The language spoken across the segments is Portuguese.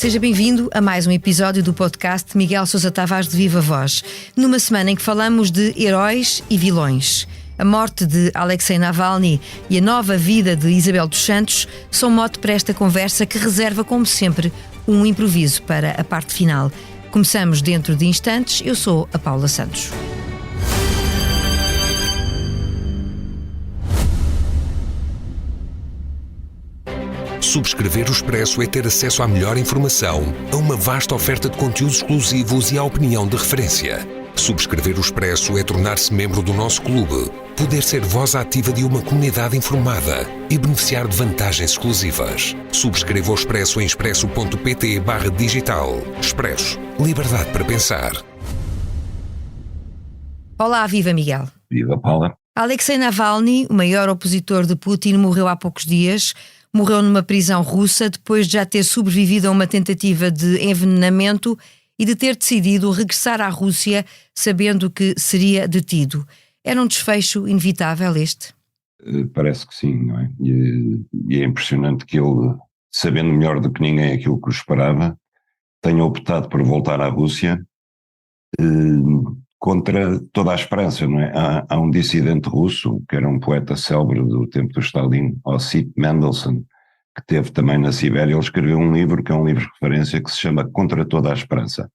Seja bem-vindo a mais um episódio do podcast Miguel Sousa Tavares de Viva Voz, numa semana em que falamos de heróis e vilões. A morte de Alexei Navalny e a nova vida de Isabel dos Santos são mote para esta conversa que reserva, como sempre, um improviso para a parte final. Começamos dentro de instantes. Eu sou a Paula Santos. Subscrever o Expresso é ter acesso à melhor informação, a uma vasta oferta de conteúdos exclusivos e à opinião de referência. Subscrever o Expresso é tornar-se membro do nosso clube, poder ser voz ativa de uma comunidade informada e beneficiar de vantagens exclusivas. Subscreva o Expresso em expresso.pt/digital. Expresso. Liberdade para pensar. Olá, viva Miguel. Viva Paula. Alexei Navalny, o maior opositor de Putin, morreu há poucos dias. Morreu numa prisão russa depois de já ter sobrevivido a uma tentativa de envenenamento e de ter decidido regressar à Rússia sabendo que seria detido. Era um desfecho inevitável este? Parece que sim, não é? E é impressionante que ele, sabendo melhor do que ninguém aquilo que o esperava, tenha optado por voltar à Rússia contra toda a esperança, não é? Há um dissidente russo, que era um poeta célebre do tempo do Stalin, Osip Mendelssohn, que teve também na Sibéria. Ele escreveu um livro, que é um livro de referência, que se chama Contra Toda a Esperança.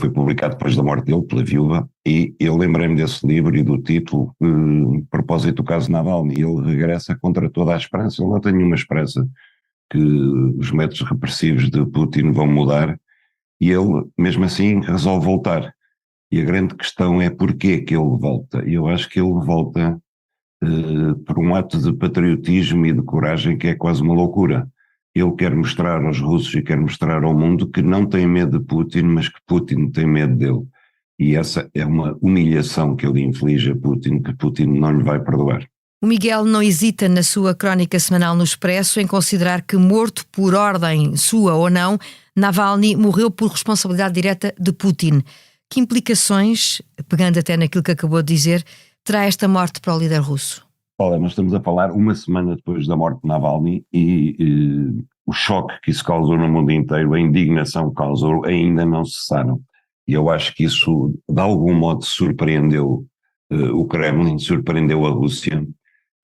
Foi publicado depois da morte dele, pela viúva, e eu lembrei-me desse livro e do título, a propósito do caso Navalny. Ele regressa contra toda a esperança. Ele não tem nenhuma esperança que os métodos repressivos de Putin vão mudar, e ele, mesmo assim, resolve voltar. E a grande questão é porquê que ele volta. E eu acho que ele volta por um ato de patriotismo e de coragem que é quase uma loucura. Ele quer mostrar aos russos e quer mostrar ao mundo que não tem medo de Putin, mas que Putin tem medo dele. E essa é uma humilhação que ele inflige a Putin, que Putin não lhe vai perdoar. O Miguel não hesita na sua crónica semanal no Expresso em considerar que, morto por ordem sua ou não, Navalny morreu por responsabilidade direta de Putin. Que implicações, pegando até naquilo que acabou de dizer, terá esta morte para o líder russo? Olha, nós estamos a falar uma semana depois da morte de Navalny e o choque que isso causou no mundo inteiro, a indignação que causou, ainda não cessaram. E eu acho que isso, de algum modo, surpreendeu o Kremlin, surpreendeu a Rússia,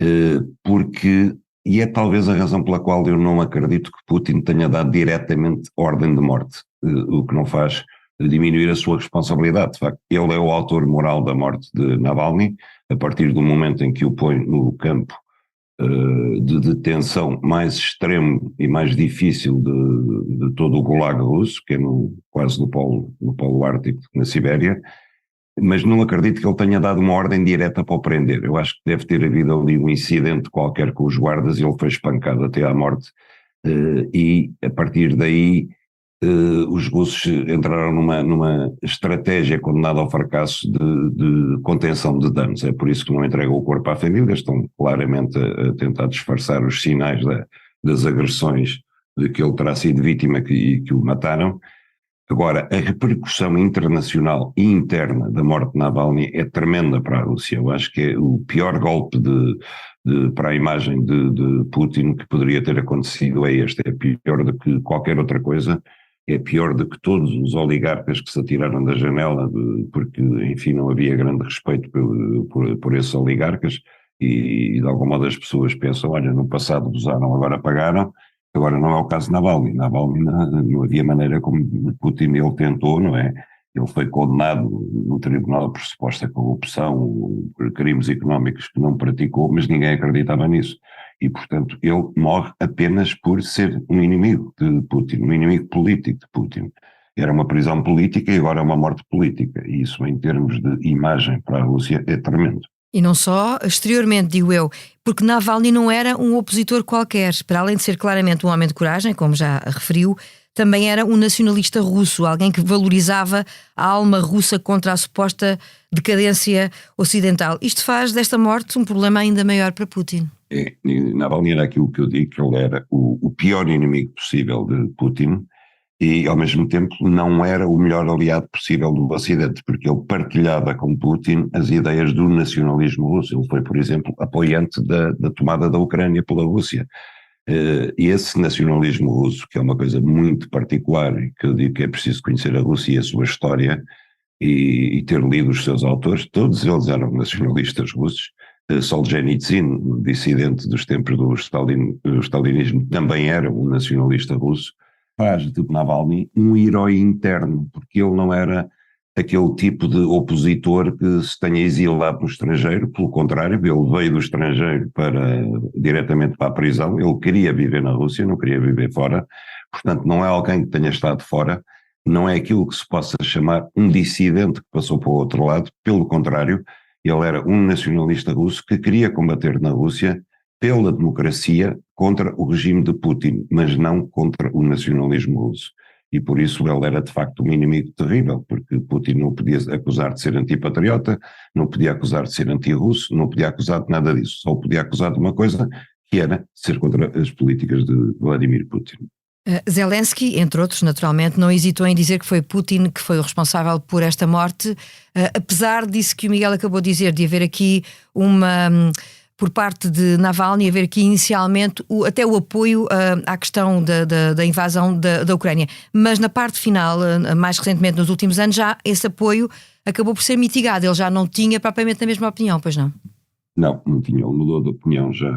e é talvez a razão pela qual eu não acredito que Putin tenha dado diretamente ordem de morte, o que não faz diminuir a sua responsabilidade. De facto, ele é o autor moral da morte de Navalny, a partir do momento em que o põe no campo de detenção mais extremo e mais difícil de todo o Gulag russo, que é quase no Polo Ártico, na Sibéria, mas não acredito que ele tenha dado uma ordem direta para o prender. Eu acho que deve ter havido ali um incidente qualquer com os guardas e ele foi espancado até à morte, e a partir daí os russos entraram numa estratégia condenada ao fracasso de contenção de danos. É por isso que não entregam o corpo à família, estão claramente a tentar disfarçar os sinais das agressões de que ele terá sido vítima e que o mataram. Agora, a repercussão internacional e interna da morte de Navalny é tremenda para a Rússia. Eu acho que é o pior golpe para a imagem de Putin que poderia ter acontecido é este. É pior do que qualquer outra coisa. É pior do que todos os oligarcas que se atiraram da janela, porque, enfim, não havia grande respeito por esses oligarcas, e de algum modo as pessoas pensam, olha, no passado gozaram, agora pagaram. Agora não é o caso de Navalny. Navalny não havia maneira como Putin ele tentou, não é? Ele foi condenado no tribunal por suposta corrupção, por crimes económicos que não praticou, mas ninguém acreditava nisso. E, portanto, ele morre apenas por ser um inimigo de Putin, um inimigo político de Putin. Era uma prisão política e agora é uma morte política. E isso, em termos de imagem para a Rússia, é tremendo. E não só exteriormente, digo eu, porque Navalny não era um opositor qualquer. Para além de ser claramente um homem de coragem, como já referiu, também era um nacionalista russo, alguém que valorizava a alma russa contra a suposta decadência ocidental. Isto faz desta morte um problema ainda maior para Putin. Navalny era aquilo que eu digo, que ele era o pior inimigo possível de Putin e, ao mesmo tempo, não era o melhor aliado possível do Ocidente, porque ele partilhava com Putin as ideias do nacionalismo russo. Ele foi, por exemplo, apoiante da tomada da Ucrânia pela Rússia. E esse nacionalismo russo, que é uma coisa muito particular, e que eu digo que é preciso conhecer a Rússia e a sua história, e ter lido os seus autores, todos eles eram nacionalistas russos. Solzhenitsyn, dissidente dos tempos do stalinismo, também era um nacionalista russo. Faz de Navalny um herói interno, porque ele não era aquele tipo de opositor que se tenha exilado no estrangeiro, pelo contrário, ele veio do estrangeiro diretamente para a prisão, ele queria viver na Rússia, não queria viver fora, portanto não é alguém que tenha estado fora, não é aquilo que se possa chamar um dissidente que passou para o outro lado, pelo contrário, ele era um nacionalista russo que queria combater na Rússia pela democracia contra o regime de Putin, mas não contra o nacionalismo russo. E por isso ele era de facto um inimigo terrível, porque Putin não podia acusar de ser antipatriota, não podia acusar de ser anti-russo, não podia acusar de nada disso, só podia acusar de uma coisa, que era ser contra as políticas de Vladimir Putin. Zelensky, entre outros, naturalmente, não hesitou em dizer que foi Putin que foi o responsável por esta morte, apesar disso que o Miguel acabou de dizer, de haver aqui por parte de Navalny, haver aqui inicialmente até o apoio à questão da invasão da Ucrânia. Mas na parte final, mais recentemente, nos últimos anos, já esse apoio acabou por ser mitigado. Ele já não tinha propriamente a mesma opinião, pois não? Não tinha. Ele mudou de opinião já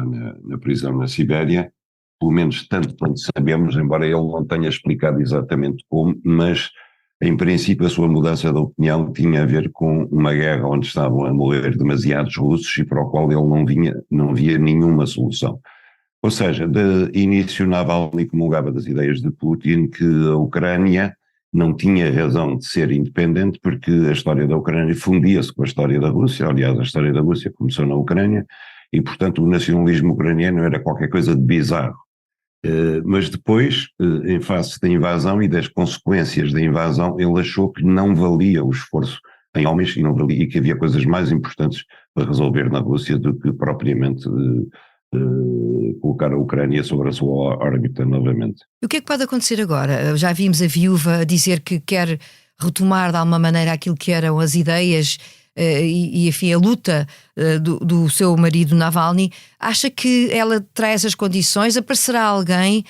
na prisão na Sibéria, pelo menos tanto quanto sabemos, embora ele não tenha explicado exatamente como, mas em princípio a sua mudança de opinião tinha a ver com uma guerra onde estavam a morrer demasiados russos e para o qual ele não via nenhuma solução. Ou seja, de início Navalny comungava das ideias de Putin que a Ucrânia não tinha razão de ser independente porque a história da Ucrânia fundia-se com a história da Rússia, aliás a história da Rússia começou na Ucrânia e portanto o nacionalismo ucraniano era qualquer coisa de bizarro. Mas depois, em face da invasão e das consequências da invasão, ele achou que não valia o esforço em homens e que havia coisas mais importantes para resolver na Rússia do que propriamente colocar a Ucrânia sobre a sua órbita novamente. E o que é que pode acontecer agora? Já vimos a viúva dizer que quer retomar de alguma maneira aquilo que eram as ideias e enfim, a luta do seu marido Navalny. Acha que ela traz as condições? Aparecerá alguém?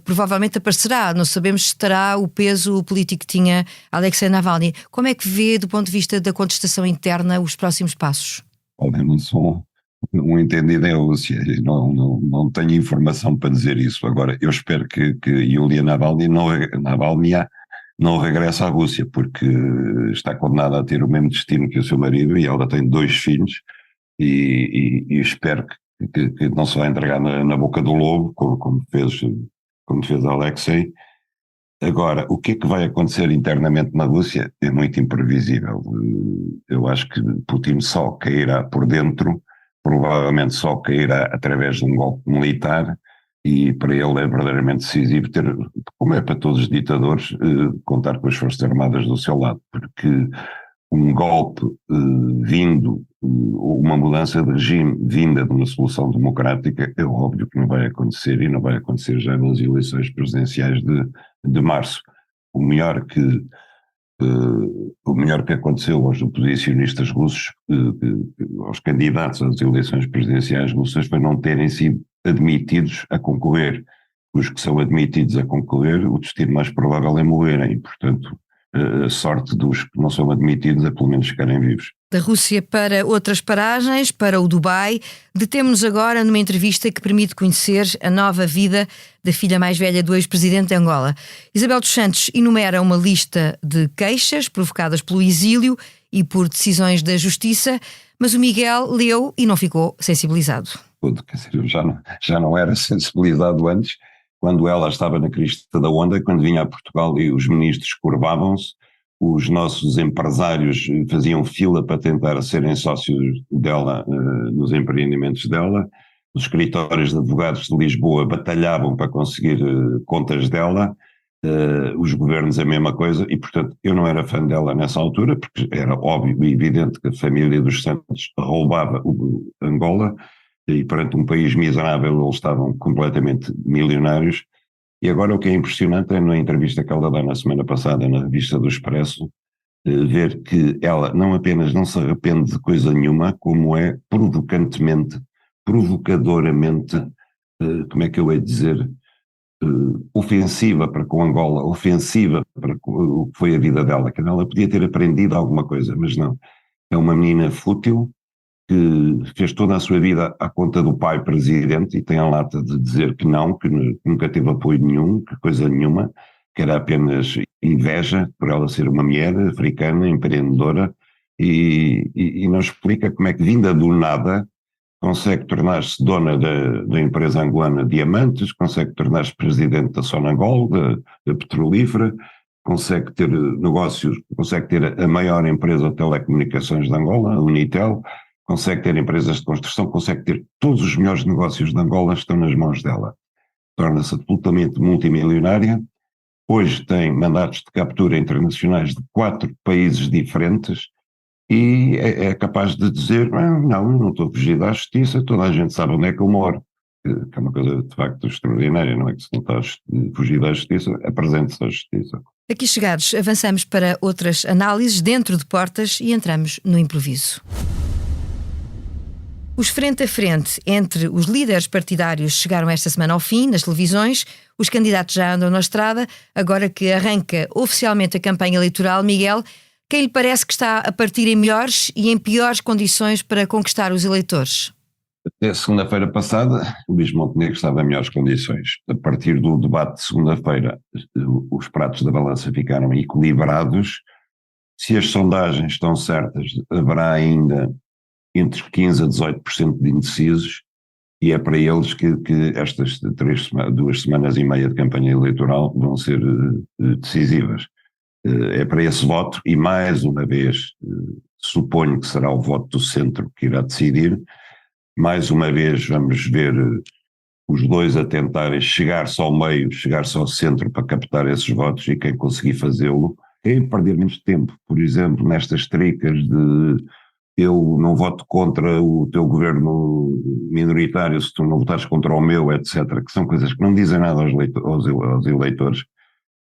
Provavelmente aparecerá. Não sabemos se terá o peso político que tinha Alexei Navalny. Como é que vê, do ponto de vista da contestação interna, os próximos passos? Eu não sou um entendido em Rússia, não tenho informação para dizer isso. Agora, eu espero que Yulia Navalny não regressa à Rússia, porque está condenada a ter o mesmo destino que o seu marido e ela tem 2 filhos e espero que não se vai entregar na boca do lobo, como fez Alexei. Agora, o que é que vai acontecer internamente na Rússia é muito imprevisível. Eu acho que Putin só cairá por dentro, provavelmente só cairá através de um golpe militar, e para ele é verdadeiramente decisivo como é para todos os ditadores, contar com as Forças Armadas do seu lado, porque um golpe ou uma mudança de regime vinda de uma solução democrática é óbvio que não vai acontecer e não vai acontecer já nas eleições presidenciais de março. O melhor que aconteceu aos oposicionistas russos, aos candidatos às eleições presidenciais russas, foi não terem sido admitidos a concorrer. Os que são admitidos a concorrer, o destino mais provável é morrerem, portanto a sorte dos que não são admitidos é pelo menos ficarem vivos. Da Rússia para outras paragens, para o Dubai, detemos-nos agora numa entrevista que permite conhecer a nova vida da filha mais velha do ex-presidente de Angola. Isabel dos Santos enumera uma lista de queixas provocadas pelo exílio e por decisões da justiça, mas o Miguel leu e não ficou sensibilizado. Quer dizer, já não era sensibilizado antes, quando ela estava na crista da onda, quando vinha a Portugal e os ministros curvavam-se, os nossos empresários faziam fila para tentar serem sócios dela nos empreendimentos dela, os escritórios de advogados de Lisboa batalhavam para conseguir contas dela, os governos a mesma coisa, e portanto eu não era fã dela nessa altura, porque era óbvio e evidente que a família dos Santos roubava Angola, e perante um país miserável eles estavam completamente milionários. E agora o que é impressionante é na entrevista que ela dá na semana passada na revista do Expresso, ver que ela não apenas não se arrepende de coisa nenhuma, como é provocadoramente como é que eu hei de dizer, ofensiva para com Angola, ofensiva para o que foi a vida dela, que ela podia ter aprendido alguma coisa, mas não. É uma menina fútil, que fez toda a sua vida à conta do pai presidente e tem a lata de dizer que não, que nunca teve apoio nenhum, que coisa nenhuma, que era apenas inveja por ela ser uma mulher africana, empreendedora, e não explica como é que, vinda do nada, consegue tornar-se dona da empresa angolana Diamantes, consegue tornar-se presidente da Sonangol, da petrolífera, consegue ter negócios, consegue ter a maior empresa de telecomunicações de Angola, a Unitel, consegue ter empresas de construção, consegue ter todos os melhores negócios de Angola estão nas mãos dela. Torna-se absolutamente multimilionária. Hoje tem mandatos de captura internacionais de 4 países diferentes e é capaz de dizer, não, eu não estou a fugir da justiça, toda a gente sabe onde é que eu moro. Que é uma coisa de facto extraordinária, não é? Que se não está a fugir da justiça, apresente-se à justiça. Aqui chegados, avançamos para outras análises dentro de portas e entramos no improviso. Os frente a frente entre os líderes partidários chegaram esta semana ao fim, nas televisões. Os candidatos já andam na estrada. Agora que arranca oficialmente a campanha eleitoral, Miguel, quem lhe parece que está a partir em melhores e em piores condições para conquistar os eleitores? Até segunda-feira passada, o Luís Montenegro estava em melhores condições. A partir do debate de segunda-feira, os pratos da balança ficaram equilibrados. Se as sondagens estão certas, haverá ainda entre 15% a 18% de indecisos, e é para eles que estas 2 semanas e meia de campanha eleitoral vão ser decisivas. É para esse voto, e mais uma vez suponho que será o voto do centro que irá decidir. Mais uma vez vamos ver os dois a tentarem chegar-se ao meio, chegar-se ao centro para captar esses votos, e quem conseguir fazê-lo, quem perder menos tempo, por exemplo, nestas tricas de eu não voto contra o teu governo minoritário se tu não votares contra o meu, etc., que são coisas que não dizem nada aos eleitores,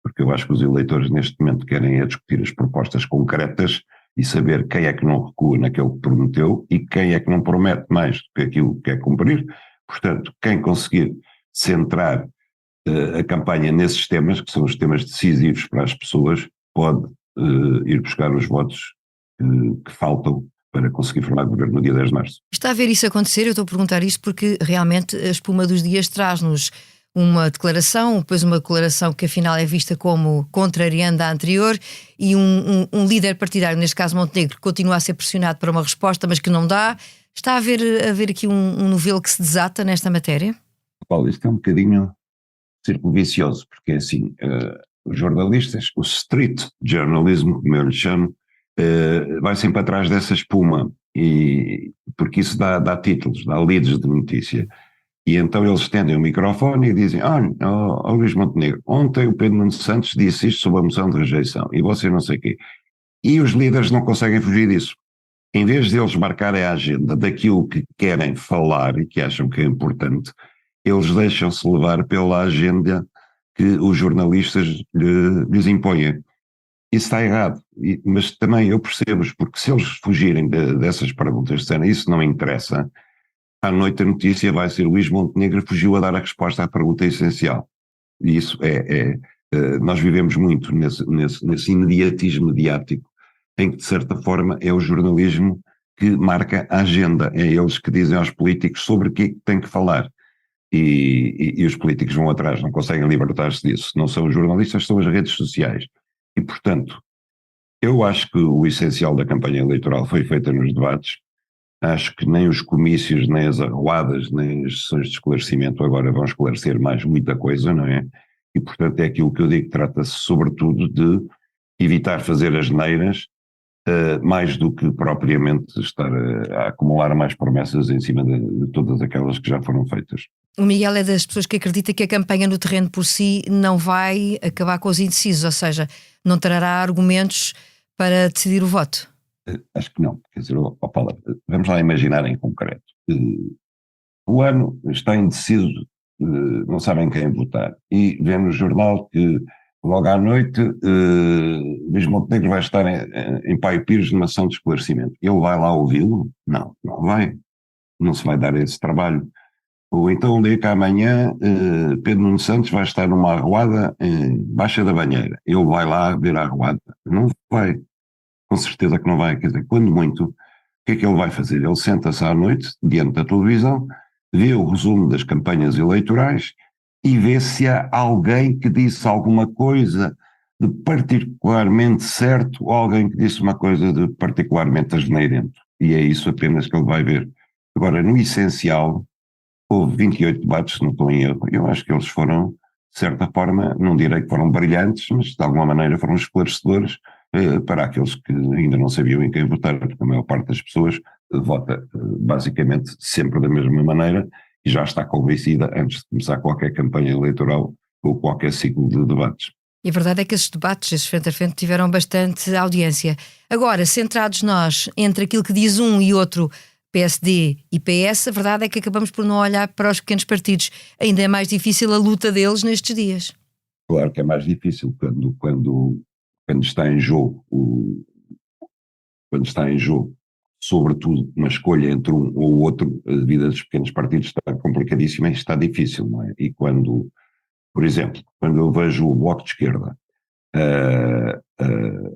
porque eu acho que os eleitores neste momento querem discutir as propostas concretas e saber quem é que não recua naquilo que prometeu e quem é que não promete mais do que aquilo que quer cumprir. Portanto, quem conseguir centrar a campanha nesses temas, que são os temas decisivos para as pessoas, pode ir buscar os votos que faltam para conseguir formar governo no dia 10 de março. Está a ver isso acontecer? Eu estou a perguntar isto porque realmente a espuma dos dias traz-nos uma declaração, depois uma declaração que afinal é vista como contrariando a anterior, e um líder partidário, neste caso Montenegro, que continua a ser pressionado para uma resposta, mas que não dá. Está a haver aqui um novelo que se desata nesta matéria? Paulo, isto é um bocadinho círculo vicioso, porque assim, os jornalistas, o street journalism, como eu lhe chamo, vai sempre atrás dessa espuma, e porque isso dá títulos, dá leads de notícia, e então eles estendem o microfone e dizem, Luís Montenegro, ontem o Pedro Nuno Santos disse isto sobre a moção de rejeição, e você não sei o quê, e os líderes não conseguem fugir disso. Em vez de eles marcarem a agenda daquilo que querem falar e que acham que é importante, eles deixam-se levar pela agenda que os jornalistas lhes impõem. Isso está errado, mas também eu percebo-os, porque se eles fugirem dessas perguntas, disserem isso não interessa, à noite a notícia vai ser Luís Montenegro fugiu a dar a resposta à pergunta essencial. E isso nós vivemos muito nesse imediatismo mediático, em que de certa forma é o jornalismo que marca a agenda, é eles que dizem aos políticos sobre o que tem que falar. E os políticos vão atrás, não conseguem libertar-se disso. Não são os jornalistas, são as redes sociais. E, portanto, eu acho que o essencial da campanha eleitoral foi feita nos debates. Acho que nem os comícios, nem as arruadas, nem as sessões de esclarecimento agora vão esclarecer mais muita coisa, não é? E, portanto, é aquilo que eu digo, trata-se sobretudo de evitar fazer asneiras, mais do que propriamente estar a acumular mais promessas em cima de todas aquelas que já foram feitas. O Miguel é das pessoas que acredita que a campanha no terreno por si não vai acabar com os indecisos, ou seja, não trará argumentos para decidir o voto. Acho que não. Quer dizer, Paula, vamos lá imaginar em concreto. O ano está indeciso, não sabem quem votar, e vê no jornal que logo à noite Luís Montenegro vai estar em Paio Pires numa ação de esclarecimento. Ele vai lá ouvi-lo? Não vai. Não se vai dar esse trabalho. Ou então, um dia que amanhã Pedro Nuno Santos vai estar numa arruada em Baixa da Banheira. Ele vai lá ver a arruada. Não vai. Com certeza que não vai. Quer dizer, quando muito, o que é que ele vai fazer? Ele senta-se à noite, diante da televisão, vê o resumo das campanhas eleitorais e vê se há alguém que disse alguma coisa de particularmente certo ou alguém que disse uma coisa de particularmente asneirento. E é isso apenas que ele vai ver. Agora, no essencial, houve 28 debates, se não estou em erro. Eu acho que eles foram, de certa forma, não direi que foram brilhantes, mas de alguma maneira foram esclarecedores para aqueles que ainda não sabiam em quem votar, porque a maior parte das pessoas vota basicamente sempre da mesma maneira e já está convencida antes de começar qualquer campanha eleitoral ou qualquer ciclo de debates. E a verdade é que esses debates, esses frente a frente, tiveram bastante audiência. Agora, centrados nós entre aquilo que diz um e outro, PSD e PS, a verdade é que acabamos por não olhar para os pequenos partidos. Ainda é mais difícil a luta deles nestes dias. Claro que é mais difícil quando está em jogo, sobretudo, uma escolha entre um ou outro, a vida dos pequenos partidos está complicadíssima e está difícil, não é? E quando, por exemplo, quando eu vejo o Bloco de Esquerda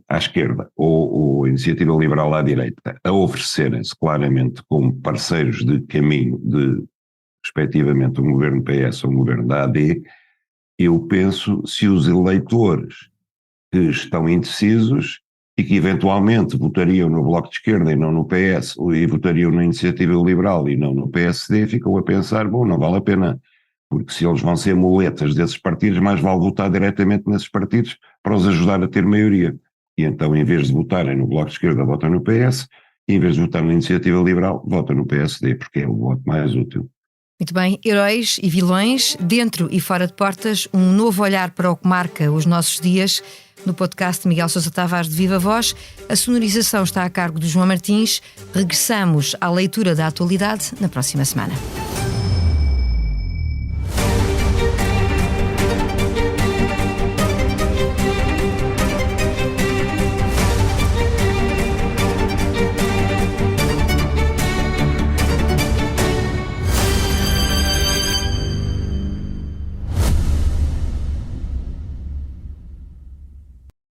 à esquerda ou a Iniciativa Liberal à direita a oferecerem-se claramente como parceiros de caminho de, respectivamente, um governo PS ou um governo da AD, eu penso se os eleitores que estão indecisos e que eventualmente votariam no Bloco de Esquerda e não no PS, e votariam na Iniciativa Liberal e não no PSD, ficam a pensar, bom, não vale a pena, porque se eles vão ser muletas desses partidos, mais vale votar diretamente nesses partidos para os ajudar a ter maioria. E então, em vez de votarem no Bloco de Esquerda, votam no PS, e em vez de votar na Iniciativa Liberal, votam no PSD, porque é o voto mais útil. Muito bem, heróis e vilões, dentro e fora de portas, um novo olhar para o que marca os nossos dias. No podcast Miguel Sousa Tavares de Viva Voz, a sonorização está a cargo do João Martins. Regressamos à leitura da atualidade na próxima semana.